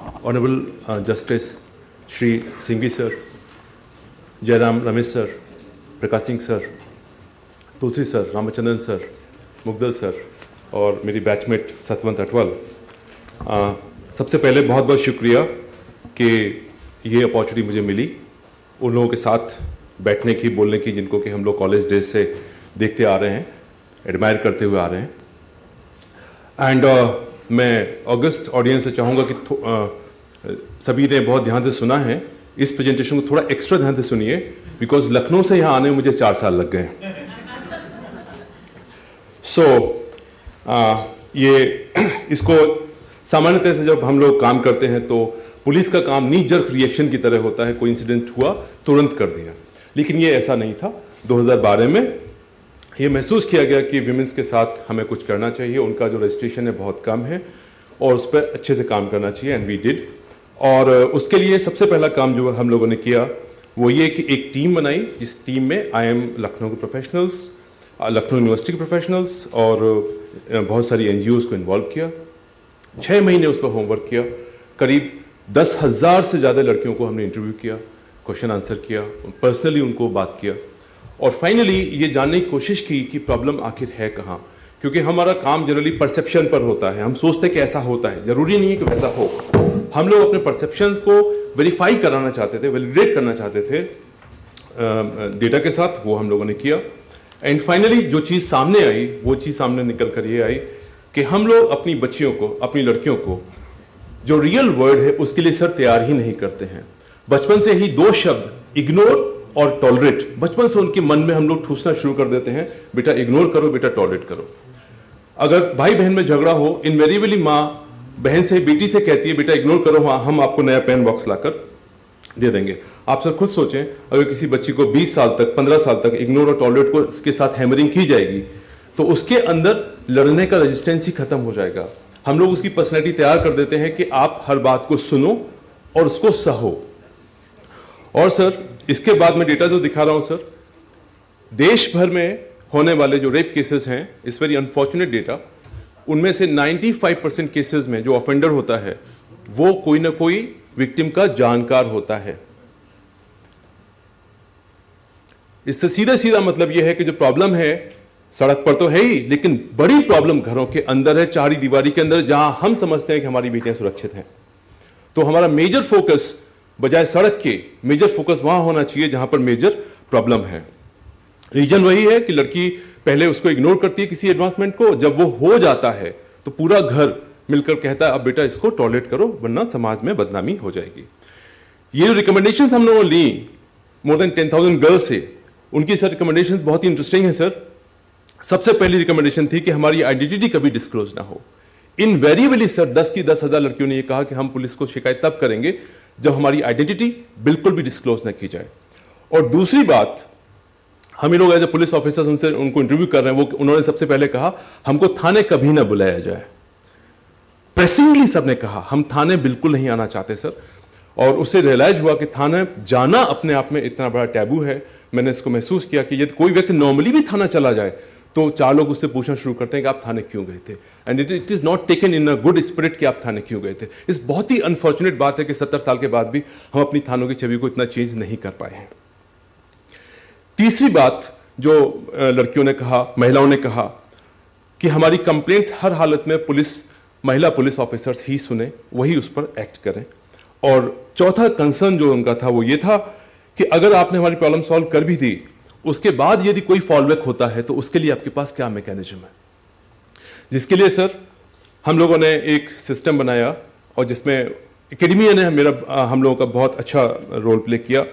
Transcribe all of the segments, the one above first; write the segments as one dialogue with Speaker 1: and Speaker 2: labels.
Speaker 1: Honorable Justice Shri Singhvi sir, Jairam Ramesh sir, Prakash Singh sir, Tulsi sir, Ramachandran sir, Mudgal sir और मेरी batchmate Satwant Atwal, सबसे पहले बहुत बहुत शुक्रिया कि ये अपॉर्चुनिटी मुझे मिली उन लोगों के साथ बैठने की, बोलने की, जिनको कि हम लोग कॉलेज डेज से देखते आ रहे हैं, एडमायर करते हुए आ रहे हैं। एंड मैं अगस्त ऑडियंस से चाहूँगा कि सभी ने बहुत ध्यान से सुना है, इस प्रेजेंटेशन को थोड़ा एक्स्ट्रा ध्यान से सुनिए, बिकॉज लखनऊ से यहाँ आने में मुझे 4 साल लग गए। ये इसको सामान्यतः से जब हम लोग काम करते हैं तो पुलिस का काम नी जर्क रिएक्शन की तरह होता है, कोई इंसिडेंट हुआ तुरंत कर दिया, लेकिन ये ऐसा नहीं था। 2012 में ये महसूस किया गया कि विमेंस के साथ हमें कुछ करना चाहिए, उनका जो रजिस्ट्रेशन है बहुत कम है और उस पर अच्छे से काम करना चाहिए, एंड वी डिड। और उसके लिए सबसे पहला काम जो हम लोगों ने किया वो ये कि एक टीम बनाई, जिस टीम में IIM लखनऊ के प्रोफेशनल्स, लखनऊ यूनिवर्सिटी के प्रोफेशनल्स और बहुत सारी NGOs को इन्वॉल्व किया। 6 महीने उस पर होमवर्क किया, करीब 10,000 से ज़्यादा लड़कियों को हमने इंटरव्यू किया, क्वेश्चन आंसर किया, पर्सनली उनको बात किया और फाइनली ये जानने की कोशिश की कि प्रॉब्लम आखिर है कहाँ, क्योंकि हमारा काम जनरली परसेप्शन पर होता है। हम सोचते कि ऐसा होता है, जरूरी नहीं है कि वैसा हो। हम लोग अपने परसेप्शन को वेरीफाई कराना चाहते थे, वैलिडेट करना चाहते थे डेटा के साथ, वो हम लोगों ने किया। एंड फाइनली जो चीज़ सामने आई, वो चीज़ सामने निकल कर ये आई कि हम लोग अपनी बच्चियों को, अपनी लड़कियों को जो रियल वर्ल्ड है उसके लिए सर तैयार ही नहीं करते हैं। बचपन से ही 2 शब्द इग्नोर और टॉलरेट, बचपन से उनके मन में हम लोग ठूसना शुरू कर देते हैं, बेटा इग्नोर करो, बेटा टॉलरेट करो। अगर भाई बहन में झगड़ा हो, इनवेरिएबली माँ बहन से, बेटी से कहती है बेटा इग्नोर करो, हाँ हम आपको नया पेन बॉक्स लाकर दे देंगे। आप सर खुद सोचें, अगर किसी बच्ची को 20 साल तक, 15 साल तक इग्नोर और टॉलरेट को इसके साथ हैमरिंग की जाएगी तो उसके अंदर लड़ने का रेजिस्टेंस ही खत्म हो जाएगा। हम लोग उसकी पर्सनैलिटी तैयार कर देते हैं कि आप हर बात को सुनो और उसको सहो। और सर इसके बाद मैं डेटा जो दिखा रहा हूं सर, देश भर में होने वाले जो रेप केसेस हैं, इस वेरी अनफॉर्चुनेट डेटा, उनमें से 95% केसेस में जो ऑफेंडर होता है वो कोई ना कोई विक्टिम का जानकार होता है। इससे सीधा सीधा मतलब यह है कि जो प्रॉब्लम है सड़क पर तो है ही, लेकिन बड़ी प्रॉब्लम घरों के अंदर है, चारी दीवारी के अंदर, जहां हम समझते हैं कि हमारी बेटियां सुरक्षित हैं। तो हमारा मेजर फोकस बजाय सड़क के, मेजर फोकस वहां होना चाहिए जहां पर मेजर प्रॉब्लम है। रीजन वही है कि लड़की पहले उसको इग्नोर करती है किसी एडवांसमेंट को, जब वो हो जाता है तो पूरा घर मिलकर कहता है अब बेटा इसको टॉलरेट करो वरना समाज में बदनामी हो जाएगी। ये जो रिकमेंडेशंस हम लोगों ने ली मोर देन 10,000 गर्ल्स से, उनकी सर रिकमेंडेशंस बहुत ही इंटरेस्टिंग है सर। सबसे पहली रिकमेंडेशन थी कि हमारी आइडेंटिटी कभी डिस्क्लोज ना हो। इनवेरिएबली सर 10 की 10,000 लड़कियों ने यह कहा कि हम पुलिस को शिकायत तब करेंगे जब हमारी आइडेंटिटी बिल्कुल भी डिस्क्लोज ना की जाए। और दूसरी बात, हम ही लोग एज ए पुलिस ऑफिसर्स उनसे उनको इंटरव्यू कर रहे हैं, वो उन्होंने सबसे पहले कहा हमको थाने कभी ना बुलाया जाए। प्रेसिंगली सबने कहा हम थाने बिल्कुल नहीं आना चाहते सर। और उससे रियलाइज हुआ कि थाने जाना अपने आप में इतना बड़ा टैबू है। मैंने इसको महसूस किया कि यदि कोई व्यक्ति नॉर्मली भी थाना चला जाए तो 4 लोग उससे पूछना शुरू करते हैं कि आप थाने क्यों गए थे, and it is not taken in a good spirit कि आप थाने क्यों गए थे। इस बहुत ही अनफॉर्चुनेट बात है कि 70 साल के बाद भी हम अपनी थानों की छवि को इतना चेंज नहीं कर पाए हैं। तीसरी बात जो लड़कियों ने कहा, महिलाओं ने कहा कि हमारी कंप्लेंट्स हर हालत में महिला पुलिस ऑफिसर्स ही सुने, वही उस पर एक्ट करें। और चौथा कंसर्न जो उनका था वो ये था कि अगर आपने हमारी प्रॉब्लम सॉल्व कर भी दी, उसके बाद यदि कोई फॉलोबैक होता है तो उसके लिए आपके पास क्या मैकेनिज्म है। जिसके लिए सर हम लोगों ने एक सिस्टम बनाया और जिसमें एकेडमिया ने हम लोगों का बहुत अच्छा रोल प्ले किया।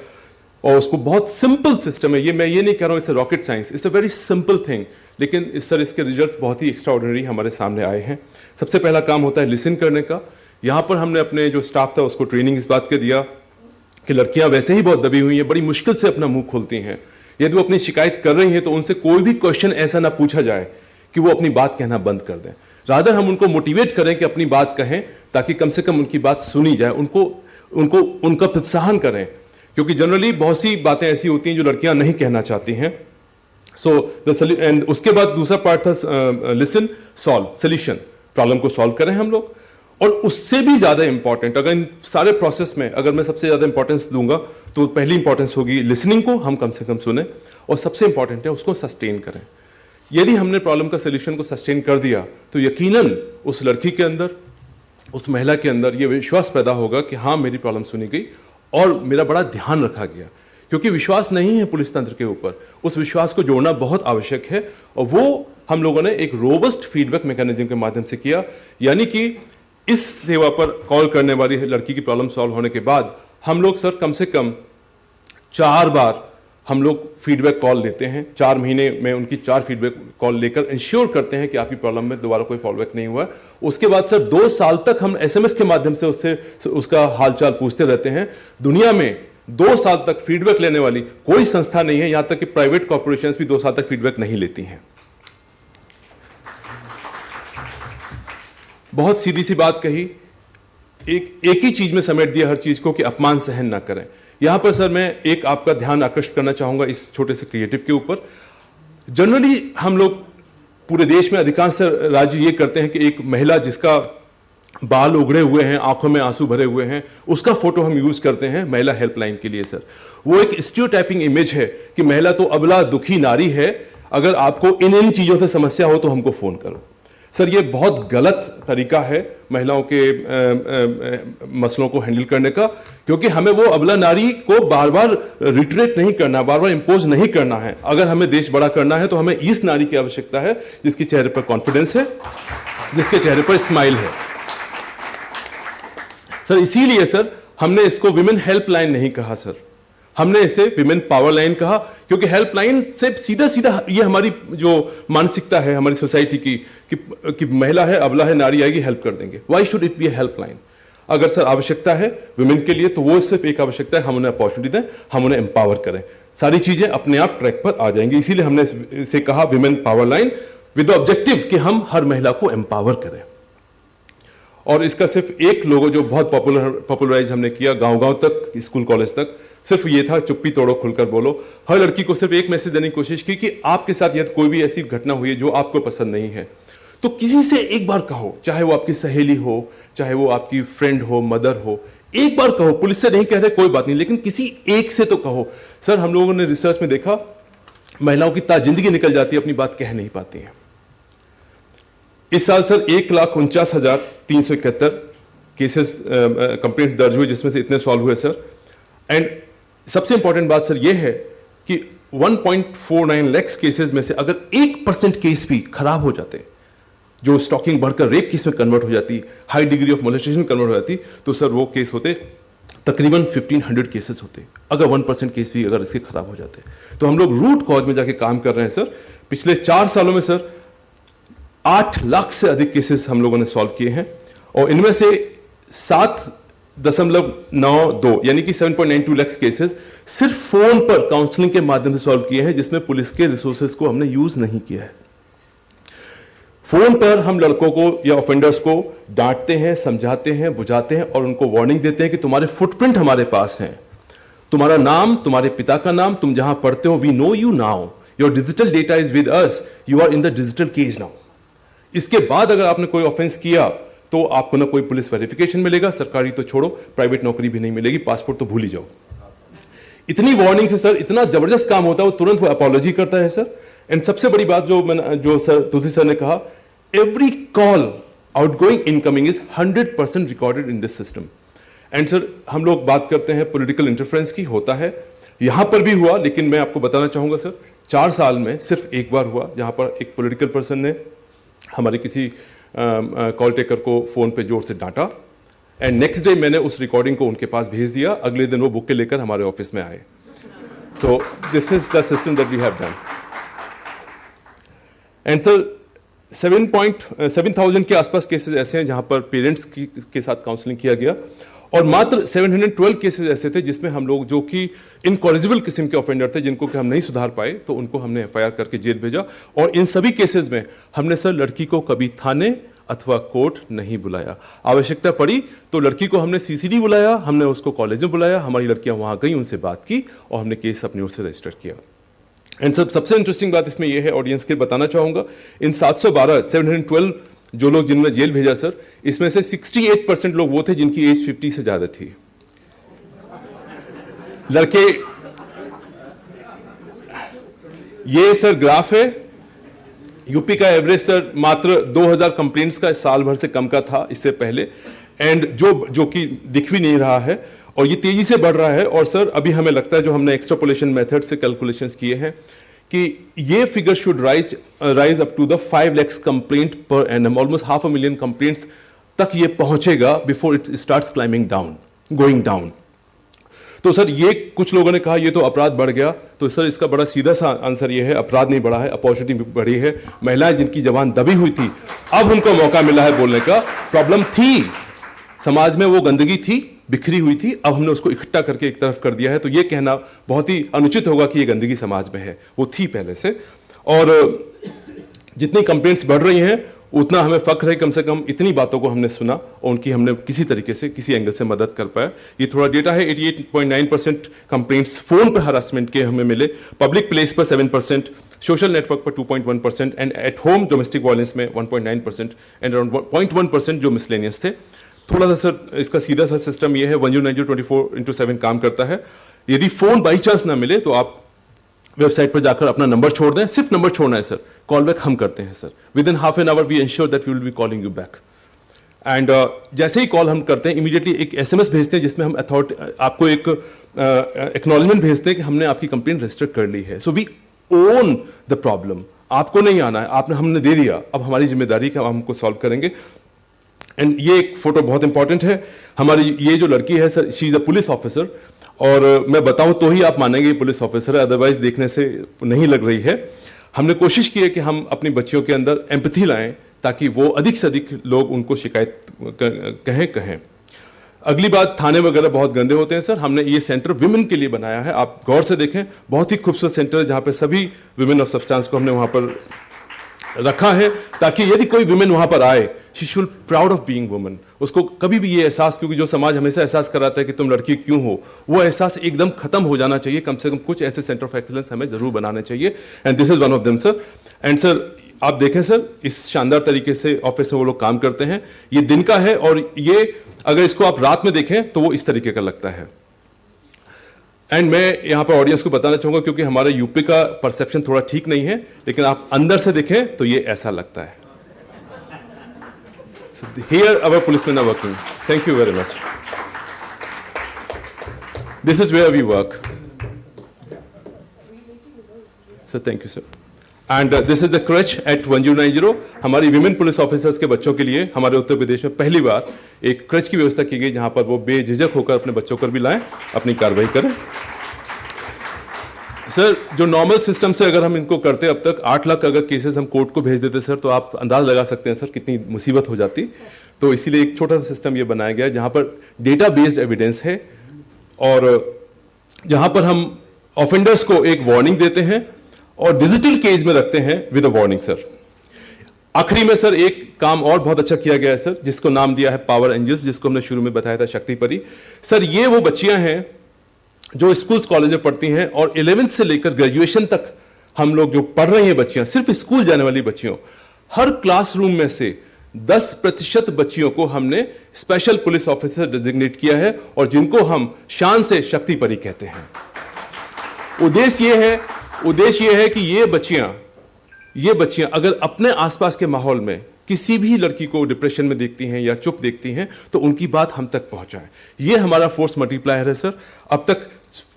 Speaker 1: और उसको बहुत सिंपल सिस्टम है, मैं ये नहीं कह रहा हूं it's rocket science, it's a very simple thing, लेकिन इसके रिजल्ट्स बहुत ही एक्स्ट्राऑर्डिनरी हमारे सामने आए हैं। सबसे पहला काम होता है लिसन करने का। यहां पर हमने अपने जो स्टाफ था उसको ट्रेनिंग इस बात के दिया कि लड़कियां वैसे ही बहुत दबी हुई हैं, बड़ी मुश्किल से अपना मुंह खोलती हैं। यदि वो अपनी शिकायत कर रही हैं तो उनसे कोई भी क्वेश्चन ऐसा ना पूछा जाए कि वो अपनी बात कहना बंद कर दें। रादर हम उनको मोटिवेट करें कि अपनी बात कहें, ताकि कम से कम उनकी बात सुनी जाए, उनका प्रोत्साहन करें, क्योंकि जनरली बहुत सी बातें ऐसी होती हैं जो लड़कियां नहीं कहना चाहती हैं। एंड उसके बाद दूसरा पार्ट था लिसन सॉल्व, सोल्यूशन, प्रॉब्लम को सॉल्व करें हम लोग। और उससे भी ज्यादा इंपॉर्टेंट, अगर इन सारे प्रोसेस में अगर मैं सबसे ज्यादा इंपॉर्टेंस दूंगा तो पहली इंपॉर्टेंस होगी लिसनिंग को हम कम से कम सुने, और सबसे इंपॉर्टेंट है उसको सस्टेन करें। यदि हमने प्रॉब्लम का सोल्यूशन को सस्टेन कर दिया तो यकीनन उस लड़की के अंदर, उस महिला के अंदर यह विश्वास पैदा होगा कि हाँ मेरी प्रॉब्लम सुनी गई और मेरा बड़ा ध्यान रखा गया। क्योंकि विश्वास नहीं है पुलिस तंत्र के ऊपर, उस विश्वास को जोड़ना बहुत आवश्यक है, और वो हम लोगों ने एक रोबस्ट फीडबैक मैकेनिज्म के माध्यम से किया। यानी कि इस सेवा पर कॉल करने वाली लड़की की प्रॉब्लम सॉल्व होने के बाद हम लोग सर कम से कम 4 बार हम लोग फीडबैक कॉल लेते हैं। 4 महीने में उनकी 4 फीडबैक कॉल लेकर इंश्योर करते हैं कि आपकी प्रॉब्लम में दोबारा कोई फॉलोबैक नहीं हुआ। उसके बाद सर 2 साल तक हम एसएमएस के माध्यम से उससे उसका हालचाल पूछते रहते हैं। दुनिया में 2 साल तक फीडबैक लेने वाली कोई संस्था नहीं है, यहां तक कि प्राइवेट कॉर्पोरेशंस भी 2 साल तक फीडबैक नहीं लेती हैं। बहुत सीधी सी बात कही, एक ही चीज में समेट दिया हर चीज को कि अपमान सहन ना करें। यहां पर सर मैं एक आपका ध्यान आकृष्ट करना चाहूंगा इस छोटे से क्रिएटिव के ऊपर। जनरली हम लोग पूरे देश में अधिकांश राज्य ये करते हैं कि एक महिला जिसका बाल उगड़े हुए हैं, आंखों में आंसू भरे हुए हैं, उसका फोटो हम यूज करते हैं महिला हेल्पलाइन के लिए। सर वो एक स्टीरियोटाइपिंग इमेज है कि महिला तो अबला दुखी नारी है, अगर आपको इन चीजों से समस्या हो तो हमको फोन करो। सर ये बहुत गलत तरीका है महिलाओं के मसलों को हैंडल करने का, क्योंकि हमें वो अबला नारी को बार बार रिट्रेट नहीं करना, बार बार इंपोज नहीं करना है। अगर हमें देश बड़ा करना है तो हमें इस नारी की आवश्यकता है जिसके चेहरे पर कॉन्फिडेंस है, जिसके चेहरे पर स्माइल है। सर इसीलिए सर हमने इसको विमेन हेल्पलाइन नहीं कहा सर, हमने इसे विमेन पावर लाइन कहा, क्योंकि हेल्पलाइन से सीधा सीधा ये हमारी जो मानसिकता है हमारी सोसाइटी की कि महिला है, अबला है, नारी आएगी हेल्प कर देंगे। Why should it be A helpline? अगर सर आवश्यकता है विमेन के लिए तो वो सिर्फ एक आवश्यकता है, हम उन्हें अपॉर्चुनिटी दें, हम उन्हें एम्पावर करें, सारी चीजें अपने आप ट्रैक पर आ जाएंगी। इसीलिए हमने इसे कहा women power line with the objective कि हम हर महिला को एम्पावर करें। और इसका सिर्फ एक लोगो जो बहुत पॉपुलराइज हमने किया गांव गांव तक, स्कूल कॉलेज तक, सिर्फ ये था चुप्पी तोड़ो खुलकर बोलो। हर लड़की को सिर्फ एक मैसेज देने की कोशिश की कि आपके साथ यदि कोई भी ऐसी घटना हुई है जो आपको पसंद नहीं है तो किसी से एक बार कहो, चाहे वो आपकी सहेली हो, चाहे वो आपकी फ्रेंड हो, मदर हो, एक बार कहो। पुलिस से नहीं कह रहे कोई बात नहीं, लेकिन किसी एक से तो कहो। सर हम लोगों ने रिसर्च में देखा महिलाओं की जिंदगी निकल जाती है, अपनी बात कह नहीं पाती है। इस साल सर 1,49,371 केसेस कंप्लेंट दर्ज हुए, जिसमें से इतने सॉल्व हुए सर। एंड सबसे इंपॉर्टेंट बात सर यह है कि 1.49 लाख केसेस में से अगर 1% केस भी खराब हो जाते, जो स्टॉकिंग बढ़कर रेप केस में कन्वर्ट हो जाती, high degree of molestation convert हो जाती, तो सर वो केस होते तकरीबन 1500 केसेस होते, अगर 1% केस भी अगर इसके खराब हो जाते। तो हम लोग रूट कॉज में जाके काम कर रहे हैं सर। पिछले 4 सालों में सर 8 लाख से अधिक केसेस हम लोगों ने सॉल्व किए हैं, और इनमें से 7.92 यानी कि 7.92 लाख केसेस सिर्फ फोन पर काउंसलिंग के माध्यम से सॉल्व किए हैं, जिसमें पुलिस के रिसोर्सेज को हमने यूज नहीं किया है। फोन पर हम लड़कों को या ऑफेंडर्स को डांटते हैं, समझाते हैं, बुझाते हैं और उनको वार्निंग देते हैं कि तुम्हारे फुटप्रिंट हमारे पास हैं, तुम्हारा नाम, तुम्हारे पिता का नाम, तुम जहां पढ़ते हो, we know you now, your digital data is with us, you are in the digital cage now. इसके बाद अगर आपने कोई ऑफेंस किया तो आपको ना कोई पुलिस वेरिफिकेशन मिलेगा, सरकारी तो छोड़ो प्राइवेट नौकरी भी नहीं मिलेगी, पासपोर्ट तो भूल ही जाओ। इतनी वार्निंग से सर इतना जबरदस्त काम होता है, वो तुरंत वो अपॉलॉजी करता है सर। एंड सबसे बड़ी बात जो सर तुलसी सर ने कहा, every call outgoing incoming is 100% recorded in this system. And sir हम लोग बात करते हैं पॉलिटिकल इंटरफेरेंस की, होता है, यहां पर भी हुआ, लेकिन मैं आपको बताना चाहूंगा सर 4 साल में सिर्फ एक बार हुआ जहां पर एक पॉलिटिकल पर्सन ने हमारे किसी कॉल टेकर को फोन पे जोर से डांटा, एंड नेक्स्ट डे मैंने उस रिकॉर्डिंग को उनके पास भेज दिया, अगले दिन वो बुक के लेकर हमारे ऑफिस में आए। So this is the system that we have done. And sir 7,000 के आसपास केसेस ऐसे हैं जहां पर पेरेंट्स के साथ काउंसलिंग किया गया, और मात्र 712 केसेस ऐसे थे जिसमें हम लोग जो कि इनकॉरिजिबल किस्म के ऑफेंडर थे, जिनको कि हम नहीं सुधार पाए, तो उनको हमने एफआईआर करके जेल भेजा। और इन सभी केसेस में हमने सर लड़की को कभी थाने अथवा कोर्ट नहीं बुलाया। आवश्यकता पड़ी तो लड़की को हमने सीसीडी बुलाया, हमने उसको कॉलेज में बुलाया, हमारी लड़कियां वहां गई, उनसे बात की और हमने केस अपनी ओर से रजिस्टर किया। एंड सबसे इंटरेस्टिंग बात इसमें यह है, ऑडियंस के बताना चाहूंगा, इन 712 712 जो लोग जिन्होंने जेल भेजा सर, इसमें से 68% लोग वो थे जिनकी एज 50 से ज्यादा थी। लड़के, ये सर ग्राफ है, यूपी का एवरेज सर मात्र 2000 कंप्लेंट्स का साल भर से कम का था इससे पहले, एंड जो कि दिख भी नहीं रहा है, और ये तेजी से बढ़ रहा है। और सर अभी हमें लगता है, जो हमने एक्सट्रापोलेशन मेथड से कैलकुलेशंस किए हैं, कि ये figure should rise up to the 5 lakhs complaint per annum, almost 500,000 complaints तक ये पहुंचेगा before it starts climbing down, going down. तो सर ये कुछ लोगों ने कहा ये तो अपराध बढ़ गया, तो सर इसका बड़ा सीधा सा आंसर ये है, अपराध नहीं बढ़ा है, अपॉर्चुनिटी बढ़ी है। महिलाएं जिनकी जबान दबी हुई थी, अब उनको मौका मिला है बोलने का। प्रॉब्लम थी समाज में, वो गंदगी थी, बिखरी हुई थी, अब हमने उसको इकट्ठा करके एक तरफ कर दिया है। तो ये कहना बहुत ही अनुचित होगा कि ये गंदगी समाज में है, वो थी पहले से। और जितनी कंप्लेंट्स बढ़ रही हैं उतना हमें फख्र है, कम से कम इतनी बातों को हमने सुना और उनकी हमने किसी तरीके से, किसी एंगल से मदद कर पाया। ये थोड़ा डेटा है, 88.9% कंप्लेंट्स फोन पर हरासमेंट के हमें मिले, पब्लिक प्लेस पर 7%, सोशल नेटवर्क पर 2.1%, and at home domestic violence में 1.9%, एंड अराउंड 0.1% जो मिसलेनियस थे। थोड़ा सा सर इसका सीधा सा सिस्टम ये है, 1090 24/7 काम करता है। यदि फोन बाई चांस ना मिले तो आप वेबसाइट पर जाकर अपना नंबर छोड़ दें, सिर्फ नंबर छोड़ना है सर, कॉल बैक हम करते हैं sir. Within half an hour we ensure that we will be calling you back. And जैसे ही कॉल हम करते हैं, इमीडिएटली एक एसएमएस भेजते हैं जिसमें हम आपको एक एक्नॉलेजमेंट भेजते हैं कि हमने आपकी कंप्लेंट रजिस्टर कर ली है। So we own the problem, आपको नहीं आना है, आपने हमने दे दिया, अब हमारी जिम्मेदारी कि हम हमको सॉल्व करेंगे। एंड ये एक फोटो बहुत इंपॉर्टेंट है, हमारी ये जो लड़की है sir, she is a police officer, और मैं बताऊं तो ही आप मानेंगे पुलिस ऑफिसर है, अदरवाइज देखने से नहीं लग रही है। हमने कोशिश की है कि हम अपनी बच्चियों के अंदर एम्पैथी लाएं ताकि वो अधिक से अधिक लोग उनको शिकायत कहें। अगली बात, थाने वगैरह बहुत गंदे होते हैं सर, हमने ये सेंटर विमेन के लिए बनाया है, आप गौर से देखें, बहुत ही खूबसूरत सेंटर है जहां पर सभी विमेन ऑफ सब्सटेंस को हमने वहां पर रखा है, ताकि यदि कोई विमेन वहां पर आए, she should proud of being woman, उसको कभी भी ये एहसास, क्योंकि जो समाज हमेशा एहसास कराता है कि तुम लड़की क्यों हो, वो एहसास एकदम खत्म हो जाना चाहिए। कम से कम कुछ ऐसे सेंटर ऑफ एक्सीलेंस हमें जरूर बनाने चाहिए, and this is one of them sir. And sir आप देखें सर, इस शानदार तरीके से ऑफिस में वो लोग काम करते हैं। ये दिन का है, और ये अगर इसको आप रात में देखें तो वो इस तरीके का लगता है। एंड मैं यहां पर ऑडियंस को बताना चाहूंगा, क्योंकि हमारे यूपी का परसेप्शन थोड़ा ठीक नहीं है, लेकिन आप अंदर से देखें तो ये ऐसा लगता है। So here our policemen are working. Thank you very much. This is where we work. So thank you sir. And this is the crèche at 1090. हमारी विमेन पुलिस ऑफिसर्स के बच्चों के लिए हमारे उत्तर प्रदेश में पहली बार एक क्रेच की व्यवस्था की गई, जहां पर वो बेझिझक होकर अपने बच्चों पर भी लाएं, अपनी कार्रवाई करें। सर जो नॉर्मल सिस्टम से अगर हम इनको करते, अब तक 8 लाख अगर केसेस हम कोर्ट को भेज देते सर, तो आप अंदाज लगा सकते हैं सर कितनी मुसीबत हो जाती। तो इसीलिए एक छोटा सा सिस्टम ये बनाया गया है जहां पर डेटा बेस्ड एविडेंस है, और जहां पर हम ऑफेंडर्स को एक वार्निंग देते हैं और डिजिटल केज में रखते हैं विद अ वार्निंग सर। आखिरी में सर एक काम और बहुत अच्छा किया गया है सर, जिसको नाम दिया है पावर एंजल्स, जिसको हमने शुरू में बताया था शक्ति परी। सर ये वो बच्चियां हैं जो स्कूल्स कॉलेज में पढ़ती हैं, और 11th से लेकर ग्रेजुएशन तक हम लोग जो पढ़ रही हैं बच्चियां, सिर्फ स्कूल जाने वाली बच्चियों, हर क्लासरूम में से 10% बच्चियों को हमने स्पेशल पुलिस ऑफिसर डिजिग्नेट किया है, और जिनको हम शान से शक्ति परी कहते हैं। उद्देश्य ये है कि ये बच्चियां अगर अपने आसपास के माहौल में किसी भी लड़की को डिप्रेशन में देखती हैं या चुप देखती हैं, तो उनकी बात हम तक पहुंचाएं। ये हमारा फोर्स मल्टीप्लायर है सर। अब तक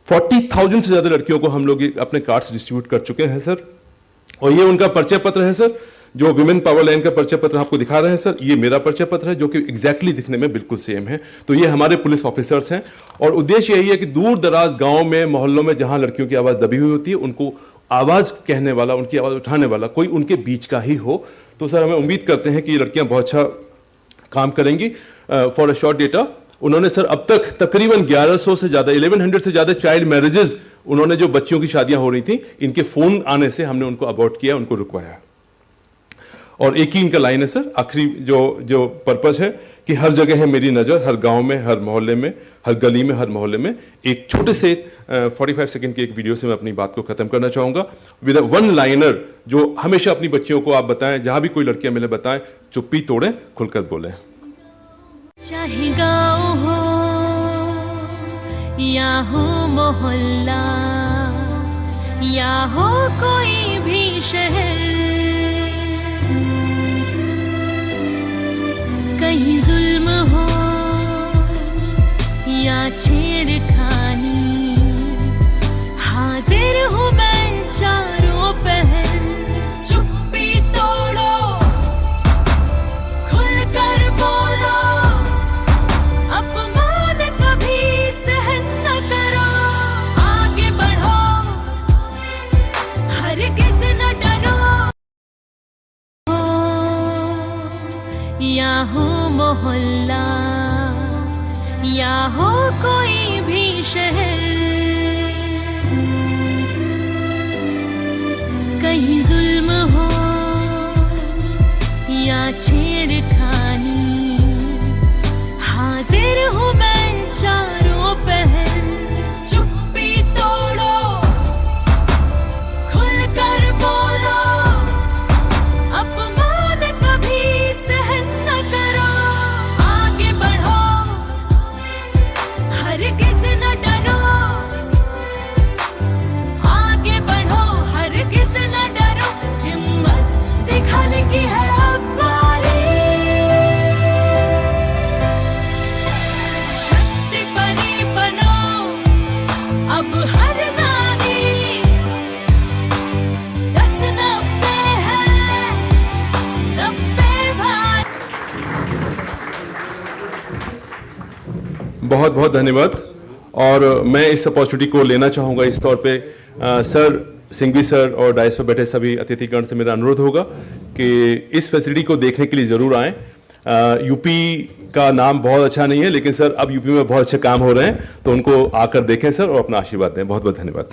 Speaker 1: 40,000 से ज्यादा लड़कियों को हम लोग अपने कार्ड्स डिस्ट्रीब्यूट कर चुके हैं सर, और ये उनका परिचय पत्र है सर, जो विमेन पावर लाइन का परिचय पत्र आपको दिखा रहे हैं सर, ये मेरा परिचय पत्र है, जो कि एग्जैक्टली दिखने में बिल्कुल सेम है। तो ये हमारे पुलिस ऑफिसर्स हैं, और उद्देश्य यही है कि दूर दराज गांव में, मोहल्लों में जहां लड़कियों की आवाज दबी हुई होती है, उनको आवाज कहने वाला, उनकी आवाज उठाने वाला कोई उनके बीच का ही हो। तो सर हमें उम्मीद करते हैं कि ये लड़कियां बहुत अच्छा काम करेंगी। फॉर अ शॉर्ट डेटा, उन्होंने सर अब तक तकरीबन 1100 से ज्यादा, 1100 से ज्यादा चाइल्ड मैरिजेस, उन्होंने जो बच्चियों की शादियां हो रही थी, इनके फोन आने से हमने उनको अबॉर्ट किया, उनको रुकवाया। और एक ही इनका लाइन है सर, आखिरी जो पर्पस है कि हर जगह है मेरी नजर, हर गांव में, हर मोहल्ले में, हर गली में, हर मोहल्ले में। एक छोटे से 45 सेकंड की एक वीडियो से मैं अपनी बात को खत्म करना चाहूंगा विद वन लाइनर, जो हमेशा अपनी बच्चियों को आप बताएं, जहां भी कोई लड़कियां मिले बताएं, चुप्पी तोड़ें, खुलकर बोलें।
Speaker 2: चाहे गाँव हो या हो मोहल्ला या हो कोई भी शहर, कहीं जुल्म हो या छेड़खानी, हाजिर हूँ मैं चारों पहर। चुप्पी तोड़ो, खुलकर बोलो, अपमान कभी सहन न करो, आगे बढ़ो, हरगिज़ न डरो। या हो मोहल्ला या हो कोई भी शहर, कहीं जुल्म हो या छेड़खानी, हाजिर हूँ मैं चारों पहर। चुप्पी तोड़ो, खुलकर बोलो, अपमान कभी सहन न करो, आगे बढ़ो, हरगिज़ न डरो, आगे बढ़ो, हरगिज़ न डरो, हिम्मत दिखाने की है अब बारी। शक्ति बनी बनो अब हर नारी, 10-90 है सब पे भारी।
Speaker 1: बहुत बहुत धन्यवाद। और मैं इस अपॉर्चुनिटी को लेना चाहूंगा इस तौर पे, सर सिंघवी सर और डायस पर बैठे सभी अतिथिगण से मेरा अनुरोध होगा कि इस फैसिलिटी को देखने के लिए जरूर आएं। यूपी का नाम बहुत अच्छा नहीं है, लेकिन सर अब यूपी में बहुत अच्छे काम हो रहे हैं, तो उनको आकर देखें सर और अपना आशीर्वाद दें। बहुत बहुत धन्यवाद।